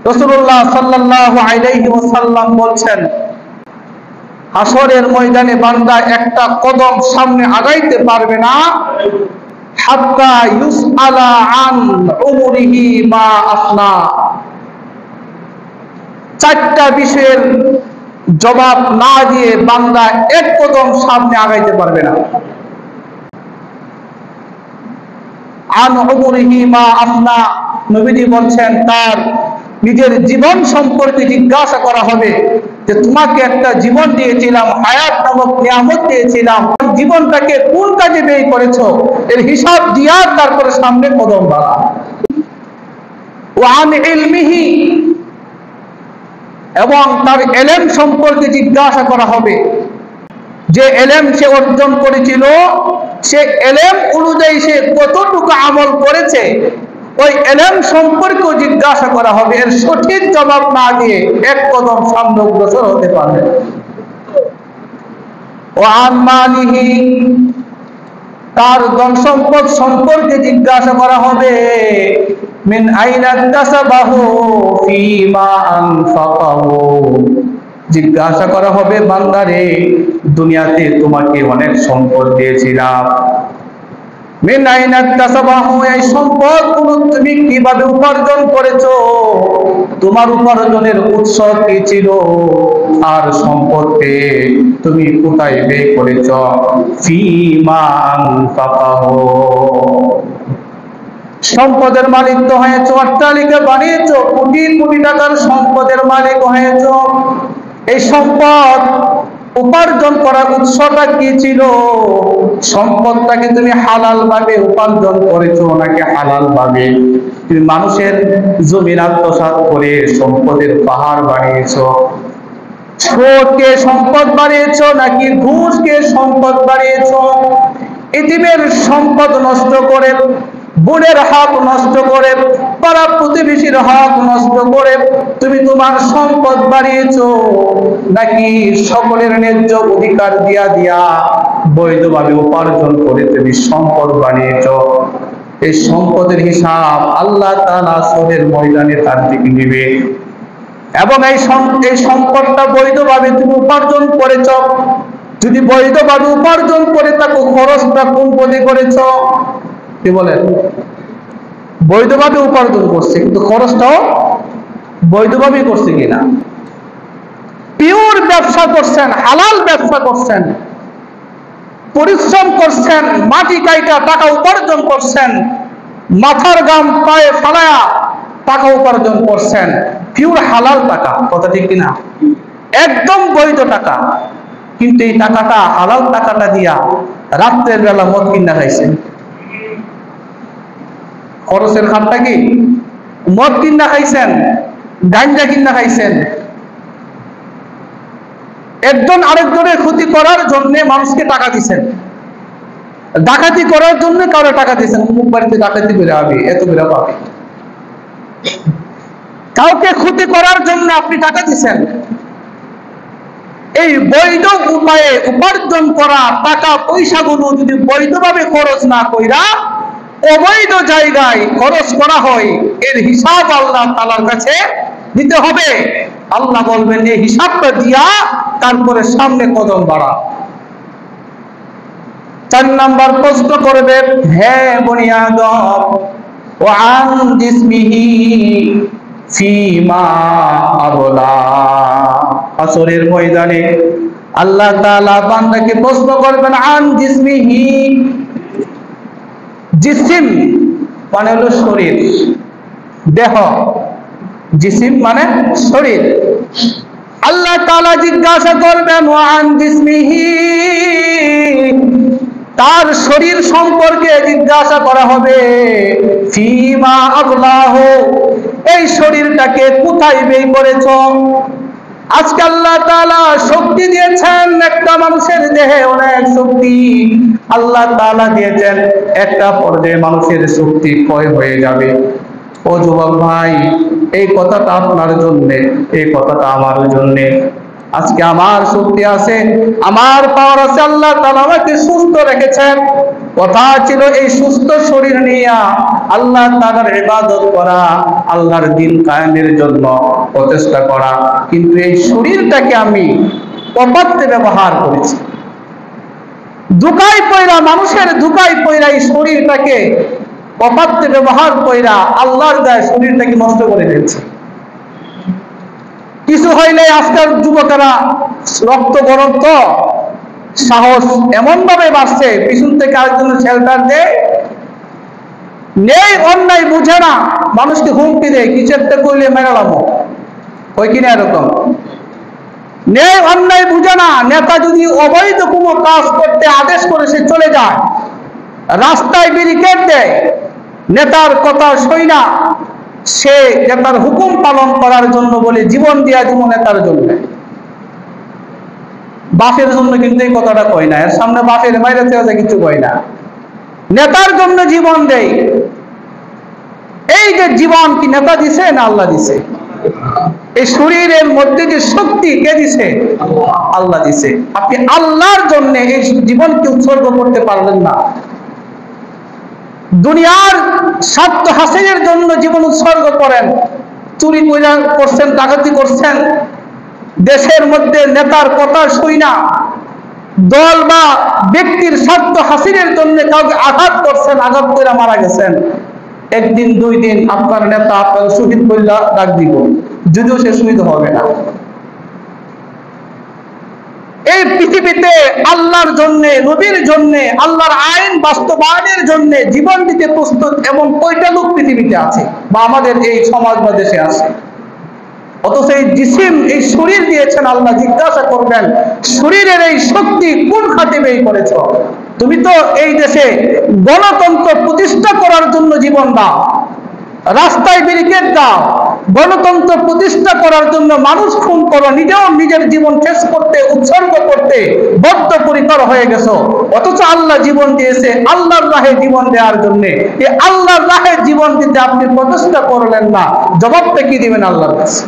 রাসূলুল্লাহ সাল্লাল্লাহু আলাইহি ওয়াসাল্লাম বলছেন, হাসরের ময়দানে বান্দা একটা কদম সামনে আগাইতে পারবে না হাত্তা ইউসআলা আন উমরিহি মা আফনা। চারটা বিষয়ের জবাব না দিয়ে বান্দা এক কদম সামনে আগাইতে পারবে না। আন উমরিহি মা আফনা, নবীজি বলছেন তার নিজের জীবন সম্পর্কে জিজ্ঞাসা করা হবে যে তোমাকে একটা জীবন দিয়েছিলাম, হায়াত নামক নিয়ামত দিয়েছিলাম, জীবনটাকে কোন কাজে ব্যয় করেছো, এর হিসাব দিয়া তারপরে সামনে কদম বাড়া। ওয়া আন ইলমিহি, এবং তার এলেম সম্পর্কে জিজ্ঞাসা করা হবে, যে এলেম সে অর্জন করেছিল সে এলেম অনুযায়ী সে কতটুকু আমল করেছে, ওই এলেম সম্পর্কেও জিজ্ঞাসা করা হবে। এর সঠিক জবাব না দিয়ে এক কদম সামনে অগ্রসর হতে পারবে। ও আন মালিহি, তার ধন সম্পদ সম্পর্কে জিজ্ঞাসা করা হবে, মিন আইনা কাসাবাহু ফিমা আনফাকাহু, জিজ্ঞাসা করা হবে বান্দারে দুনিয়াতে তোমাকে অনেক সম্পদ দিয়েছিলাম, মিন আইনা কাসাবাহু, এই সম্পদ তুমি কিভাবে উপার্জন করেছো, তোমার উপার্জনের উৎস কি ছিল, আর সম্পদ পেয়ে তুমি কোথায় ব্যয় করেছো, ফিমা আনফাকাহু। সম্পদের মালিক তো হয়েছ, অট্টালিকা বানিয়েছ, কোটি কোটি টাকার সম্পদের মালিক হয়েছ, এই সম্পদ উপার্জন করার উৎসটা কি ছিল, সম্পদটাকে তুমি হালাল ভাবে উপার্জন করেছো নাকি হালাল ভাবে তুমি মানুষের জমিন আত্মসাৎ করে সম্পদের পাহাড় বানিয়েছো, সুদকে সম্পদ বানিয়েছো নাকি ঘুষকে সম্পদ বানিয়েছো, ইতিমের সম্পদ নষ্ট করে, বোনের হক নষ্ট করে, পাড়া প্রতিবেশীর হক নষ্ট করে তুমি তোমার সম্পদ বাড়িয়েছো, নাকি সকলের ন্যায্য অধিকার দিয়া দিয়া বৈধভাবে উপার্জন করে তুমি সম্পদ বানিয়েছো। এই সম্পদের হিসাব আল্লাহ তাআলা হাসরের ময়দানে তার দিকে নেবে। এবং এই সম্পদটা বৈধভাবে তুমি উপার্জন করেছো, যদি বৈধভাবে উপার্জন করে থাকো খরচটা কোন পথে করেছো, কি বলেন, বৈধভাবে উপার্জন করছে কিন্তু খরচটাও বৈধভাবে করছে কিনা, পিওর ব্যবসা করছেন, হালাল ব্যবসা করছেন, পরিশ্রম করছেন, মাটি কাইটা টাকা উপার্জন করছেন, মাথার গাম পায়ে ফালায়া টাকা উপার্জন করছেন, পিওর হালাল টাকা, কথা ঠিক কিনা, একদম বৈধ টাকা, কিন্তু এই টাকাটা হালাল টাকাটা দিয়া রাত্রের বেলা মদ কিনা খাইছেন, খরচের খাতটা কি মদ কিনা খাইছেন, গাঞ্জা কিনা খাইছেন, একজন আরেকজনের ক্ষতি করার জন্য মানুষকে টাকা দিচ্ছেন, ডাকাতি করার জন্য কারো টাকা দিচ্ছেন, অমুক বাড়িতে ডাকাতি করে হবে এত করে পাবে, কাউকে ক্ষতি করার জন্য আপনি টাকা দিচ্ছেন। এই বৈধ উপায়ে উপার্জন করা টাকা পয়সাগুলো যদি বৈধভাবে খরচ না কইরা অবৈধ জায়গায় খরচ করা হয়, এর হিসাব আল্লাহ তাআলার কাছে দিতে হবে। আল্লাহ বলবেন এই হিসাবটা দিয়া তারপরে সামনে কদম বাড়া। 4 নাম্বার প্রশ্ন করবে, হে বনি আদম, ওয়া আন জিসমিহি ফিমা আবলা। হাসরের ময়দানে আল্লাহ তাআলা বান্দাকে প্রশ্ন করবেন, আন জিসমিহি, জিসিম মানে হলো শরীর, দেহ, জিসিম মানে শরীর। আল্লাহ তাআলা জিজ্ঞাসা করবেন ওয়া আন জিসমিহি, তার শরীর সম্পর্কে জিজ্ঞাসা করা হবে, ফিমা আবলাহু, এই শরীরটাকে কোথায় ব্যয় করেছো। আজকে আল্লাহ তাআলা শক্তি দিয়েছেন, একটা মানুষের দেহে অনেক শক্তি আল্লাহ তাআলা দিয়েছেন, একটা পর্যায়ে মানুষের শক্তি ক্ষয় হয়ে যাবে। ও যুবক ভাই, এই কথাটা আপনার জন্য, এই কথাটা আমার জন্য। আজকে আমার শক্তি আছে, আমার পাওয়ার আছে, আল্লাহ তাআলা আমাকে সুস্থ রেখেছেন, কথা ছিল এই সুস্থ শরীর নিয়ে আল্লাহ তাআলার ইবাদত করা, আল্লাহর দ্বীন কায়েমের জন্য প্রচেষ্টা করা। কিন্তু এই শরীরটাকে আমি অবাধ্যে ব্যবহার করেছি, ধোঁকায় পয়রা, মানুষের ধোঁকায় পয়রা এই শরীরটাকে অবাধ্যে ব্যবহার কইরা আল্লাহর দায় শরীরটাকে নষ্ট করে দিয়েছে। কিছু হইলে আজকের যুবকেরা রক্ত গরম তো সাহস এমন ভাবে বাড়ছে, পিছন থেকে আরেকজন শেল্টার দেয়, নেই অন্যায় বুঝে না, মানুষকে হুমকি দেয়, কিছু একটা করলে মেরালামো, ওই কিনা এরকম নেই অন্যায় বুঝে না। নেতা যদি অবৈধ কোনো কাজ করতে আদেশ করে সে চলে যায়, রাস্তায় ব্যারিকেড দেয়, নেতার কথা সই না, সে নেতার হুকুম পালন করার জন্য বলে জীবন দিয়া দিব নেতার জন্য। বাপের জন্য কিন্তু এই কথাটা কই না, এর সামনে বাপের বাইরে থেকে কিছু কই না, নেতার জন্য জীবন দেয়। এই যে জীবন কি নেতা দিছে না আল্লাহ দিছে? এই শরীরের মধ্যে যে শক্তি কে দিছে? আল্লাহ দিছে। আপনি আল্লাহর জন্য এই জীবনকে উৎসর্গ করতে পারলেন না, দুনিয়ার স্বার্থ হাসিলের জন্য জীবন উৎসর্গ করেন, চুরি করছেন, ডাকাতি করছেন, দেশের মধ্যে নেতার কথা শুই না, দল বা ব্যক্তির স্বার্থ হাসিলের জন্য কাউকে আঘাত করছেন, আঘাত করে মারা গেছেন, একদিন দুই দিন আপনার নেতা আপনার শহীদ বললা ডাক দিব, যদিও সে শহীদ হবে না। এই পৃথিবীতে আল্লাহর জন্য, নবীর জন্য, আল্লাহর আইন বাস্তবায়নের জন্য জীবন দিতে প্রস্তুত এমন কয়টা লোক পৃথিবীতে আছে বা আমাদের এই সমাজ বা দেশে আছে? অথচ এই জিসিম, এই শরীর দিয়েছেন আল্লাহ, জিজ্ঞাসা করবেন শরীরের এই শক্তি কোন খাতে ব্যয় করেছ? তুমি তো এই দেশে গণতন্ত্র প্রতিষ্ঠা করার জন্য জীবন দাও, রাস্তায় ব্যারিকেড দাও, গণতন্ত্র প্রতিষ্ঠা করার জন্য মানুষ খুন করো, নিজেও নিজের জীবন শেষ করতে, উৎসর্গ করতে বদ্ধপরিকর হয়ে গেছো। অথচ আল্লাহ জীবন দিয়েছে আল্লাহর রাহে জীবন দেওয়ার জন্য, এই আল্লাহর রাহে জীবন দিতে আপনি প্রচেষ্টা করলেন না, জবাবটা কি দিবেন আল্লাহর কাছে?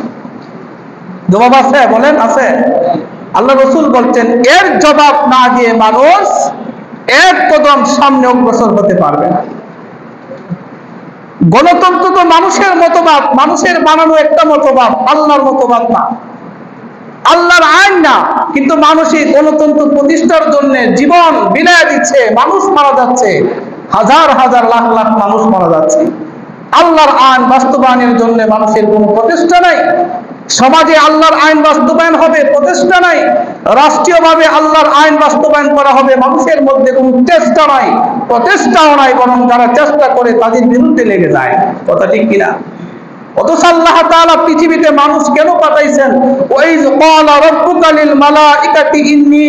জবাব আছে? বলেন আছে? আল্লাহ রাসূল বলছেন এর জবাব না দিয়ে মানুষ এক কদম সামনে অগ্রসর হতে পারবে না। গণতন্ত্র তো মানুষের মতবাদ, মানুষের বানানো একটা মতবাদ, আল্লাহর মতবাদ না, আল্লাহর আইন না। কিন্তু মানুষই গণতন্ত্র প্রতিষ্ঠার জন্য জীবন বিলায় দিচ্ছে, মানুষ মারা যাচ্ছে, হাজার হাজার লাখ লাখ মানুষ মারা যাচ্ছে। আল্লাহর আইন বাস্তবায়নের জন্য মানুষের কোনো প্রচেষ্টা নাই, সমাজে আল্লাহর আইন বাস্তবায়ন হবে প্রচেষ্টা নাই, রাষ্ট্রীয়ভাবে আল্লাহর আইন বাস্তবায়ন করা হবে মানুষের মধ্যে কোনো চেষ্টা নাই, প্রচেষ্টাও নাই, বরং যারা চেষ্টা করে তাদের বিরুদ্ধে লেগে যায়। কথা ঠিক কিনা? অথচ আল্লাহ তাআলা পৃথিবীতে মানুষ কেন পাঠাইছেন? ওয়াইজ ক্বালা রাব্বুকা লিল মালাইকাতি ইন্নী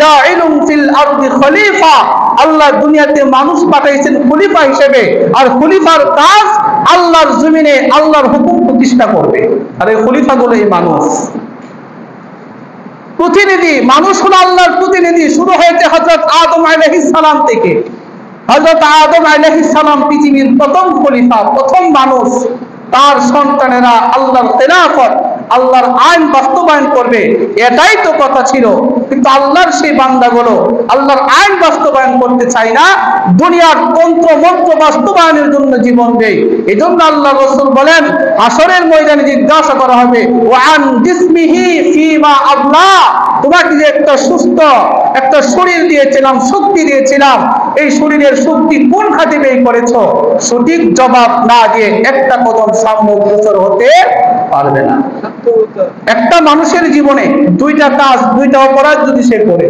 জাইলুন ফিল আরদি খলিফা। আল্লাহ দুনিয়াতে মানুষ পাঠাইছেন খলিফা হিসেবে, আর খলিফার কাজ আল্লাহর জমিনে আল্লাহর হুকুম প্রতিষ্ঠা করবে। আর এই খলিফাগুলো এই মানুষ, প্রতিনিধি, মানুষ হলো আল্লাহর প্রতিনিধি। শুরু হয়েছে হযরত আদম আলাইহিস সালাম থেকে। হযরত আদম আলাইহিস সালাম পৃথিবীর প্রথম খলিফা, প্রথম মানুষ। তার সন্তানেরা আল্লাহর খেলাফত, আল্লাহর আইন বাস্তবায়ন করবে, এটাই তো কথা ছিল। কিন্তু আল্লাহর সেই বান্দাগুলো আল্লাহর আইন বাস্তবায়ন করতে চায় না, দুনিয়ার তন্ত্র মন্ত্র বাস্তবায়নের জন্য জীবন দেয়। এই জন্য আল্লাহ রাসূল বলেন হাসরের ময়দানে জিজ্ঞাসা করা হবে ওয়ান জিসমিহি ফিমা আবলা, তোমাকে যে একটা সুস্থ একটা শরীর দিয়েছিলাম, শক্তি দিয়েছিলাম, এই শরীরের শক্তি কোন খাতে ব্যয় করেছো? সঠিক জবাব না দিয়ে একটা কদম সামনে অগ্রসর হতে পারবে না। একটা মানুষের জীবনে দুইটা কাজ, দুইটা অপরাধ যদি সে করে,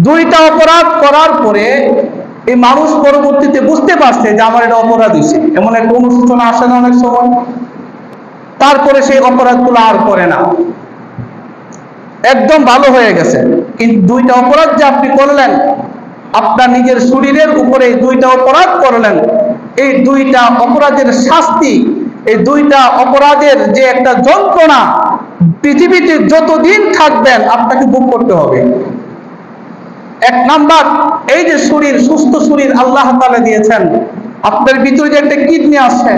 দুইটা অপরাধ করার পরে এই মানুষ পরবর্তীতে বুঝতে পারছে যে আমার এটা অপরাধ হয়েছে, এমন একটা অনুশোচনা আসে না অনেক সময়, তারপরে সেই অপরাধগুলো আর করে না, একদম ভালো হয়ে গেছে। কিন্তু দুইটা অপরাধ যে আপনি করলেন, আপনার নিজের শরীরের উপরে দুইটা অপরাধ করলেন, এই দুইটা অপরাধের শাস্তি, এই দুইটা অপরাধের যে একটা যন্ত্রণা পৃথিবীতে যতদিন থাকবেন আপনাকে ভোগ করতে হবে। এক নাম্বার, এই যে শরীর, সুস্থ শরীর আল্লাহ তাআলা দিয়েছেন, আপনার ভিতরে যে একটা কিডনি আছে,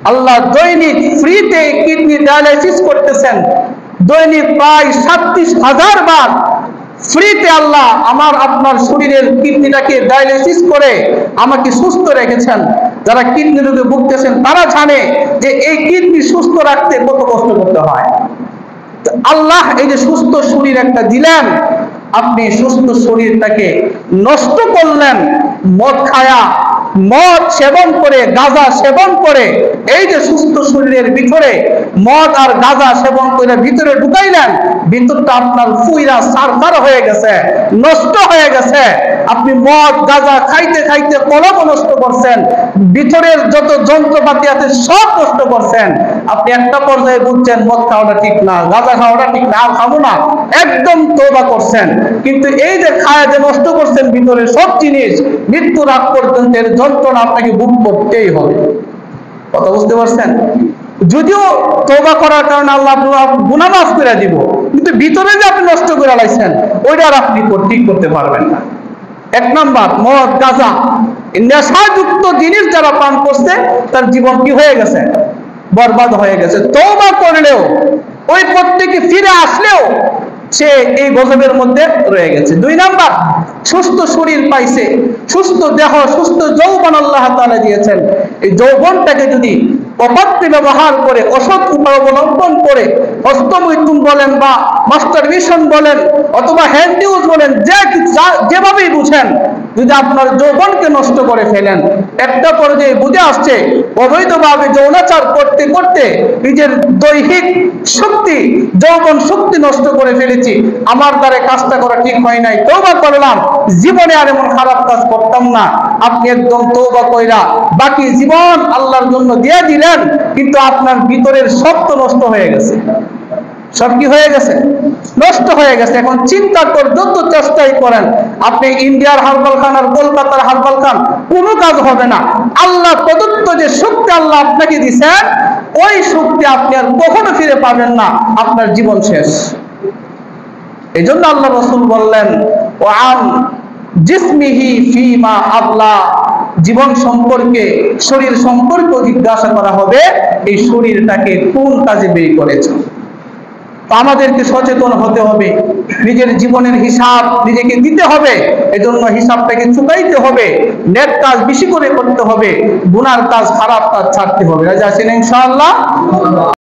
আল্লাহ দৈনিক ফ্রিতে কিডনি ডায়ালাইসিস করতেছেন, দৈনিক প্রায় 37,000 বার ফ্রিতে আল্লাহ আমার আপনার শরীরের কিডনিটাকে ডায়ালিসিস করে আমাকে সুস্থ রেখেছেন। যারা কিডনি রোগে ভুগতেছেন তারা জানে যে এই কিডনি সুস্থ রাখতে কত কষ্ট করতে হয়। আল্লাহ এই যে সুস্থ শরীর একটা দিলেন, আপনি সুস্থ শরীরটাকে নষ্ট করলেন মদ খায়া, মদ সেবন করে, গাঁজা সেবন করে। এই যে সুস্থ শরীরের ভিতরে মদ আর গাঁজা সেবন করে ভিতরে ঢুকাইলেন, ভিতরটা আপনার ফুইরা সারখার হয়ে গেছে, নষ্ট হয়ে গেছে। আপনি মদ গাঁজা খাইতে খাইতে কলম নষ্ট করছেন, ভিতরের যত যন্ত্রপাতি আছে সব নষ্ট করছেন। আপনি একটা পর্যায়ে বুঝছেন মদ খাওয়াটা ঠিক না, গাঁজা খাওয়াটা ঠিক না, আর খাবো না, একদম তওবা করছেন। কিন্তু এই যে খায়া যে নষ্ট করছেন ভিতরে সব জিনিস, মৃত্যুর আগ পর্যন্ত এর যন্ত্রণা আপনাকে ভোগ করতেই হবে। কথা বুঝতে পারছেন? যদিও তওবা করার কারণে আল্লাহ গুনাহ মাফ করে দিব, কিন্তু ভিতরে যে আপনি নষ্ট করে লাইছেন ওইটা আর আপনি ঠিক করতে পারবেন না। এক নাম্বার মদ গাঁজা নেশাযুক্ত জিনিস যারা পান করছে তার জীবন কি হয়ে গেছে? বরবাদ হয়ে গেছে। তওবা করলেও, ওই পথ থেকে ফিরে আসলেও সে এই গজবের মধ্যে রয়ে গেছে। দুই নাম্বার, সুস্থ শরীর পাইছে, সুস্থ দেহ, সুস্থ যৌবন আল্লাহ তাআলা দিয়েছেন। এই যৌবনটাকে যদি অপথ্যে ব্যবহার করে, অসৎ উপায় অবলম্বন করে, হস্তমৈথুন বলেন বা মাস্টারবেশন বলেন অথবা হ্যান্ড ইউজ বলেন, যেভাবেই বুঝেন, যদি আপনার যৌবনকে নষ্ট করে ফেলেন, একটা পর্যায়ে বুঝে আসছে অবৈধভাবে যৌনাচার করতে করতে নিজের দৈহিক শক্তি, যৌবন শক্তি নষ্ট করে ফেলেছি, আমার দ্বারা কাজটা করা ঠিক হয় নাই, তওবা করলাম, জীবনে আর এমন খারাপ কাজ করতাম না। আপনি একদম তওবা কইরা বাকি জীবন আল্লাহর জন্য দিয়ে দিলেন, কিন্তু আপনার ভিতরের সব তো নষ্ট হয়ে গেছে। সব কি হয়ে গেছে? নষ্ট হয়ে গেছে। এখন চিন্তা কর, যত চেষ্টাই করেন আপনি ইন্ডিয়ার হার্বাল খান আর কলকাতার হার্বাল খান, কোনো কাজ হবে না। আল্লাহ প্রদত্ত যে শক্তি আল্লাহ আপনাকে দিয়েছেন, ওই শক্তি আপনি আর কখনো ফিরে পাবেন না, আপনার জীবন শেষ। এই জন্য আল্লাহ রাসূল বললেন, ওয়ান জিসমিহি ফিমা আবলা, জীবন সম্পর্কে, শরীর সম্পর্কে জিজ্ঞাসা করা হবে, এই শরীরটাকে কোন কাজে ব্যয় করেছে। আমাদেরকে সচেতন হতে হবে, নিজের জীবনের হিসাব নিজেকে দিতে হবে। এজন্য হিসাবটাকে চুকাইতে হবে, নেক কাজ বেশি করে করতে হবে, গুনার কাজ, খারাপ কাজ ছাড়তে হবে। রাজি আছেন ইনশাআল্লাহ?